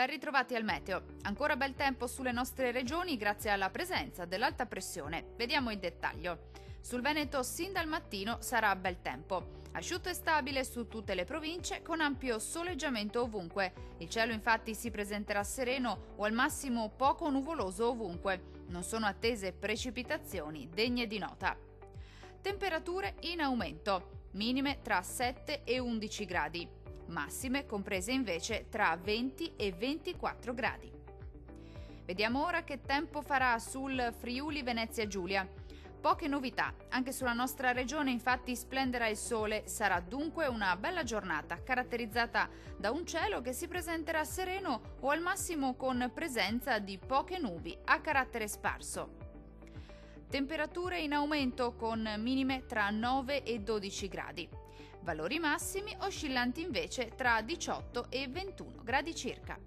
Ben ritrovati al meteo. Ancora bel tempo sulle nostre regioni grazie alla presenza dell'alta pressione. Vediamo il dettaglio. Sul Veneto sin dal mattino sarà bel tempo. Asciutto e stabile su tutte le province con ampio soleggiamento ovunque. Il cielo infatti si presenterà sereno o al massimo poco nuvoloso ovunque. Non sono attese precipitazioni degne di nota. Temperature in aumento. Minime tra 7 e 11 gradi. Massime comprese invece tra 20 e 24 gradi. Vediamo ora che tempo farà sul Friuli Venezia Giulia. Poche novità, anche sulla nostra regione infatti splenderà il sole, sarà dunque una bella giornata caratterizzata da un cielo che si presenterà sereno o al massimo con presenza di poche nubi a carattere sparso. Temperature in aumento con minime tra 9 e 12 gradi. Valori massimi oscillanti invece tra 18 e 21 gradi circa.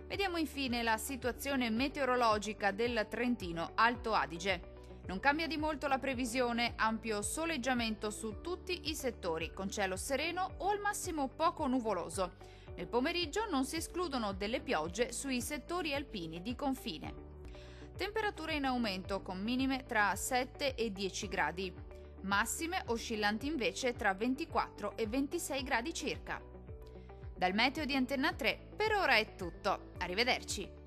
Vediamo infine la situazione meteorologica del Trentino Alto Adige. Non cambia di molto la previsione, ampio soleggiamento su tutti i settori, con cielo sereno o al massimo poco nuvoloso. Nel pomeriggio non si escludono delle piogge sui settori alpini di confine. Temperature in aumento con minime tra 7 e 10 gradi. Massime oscillanti invece tra 24 e 26 gradi circa. Dal meteo di Antenna 3 per ora è tutto. Arrivederci.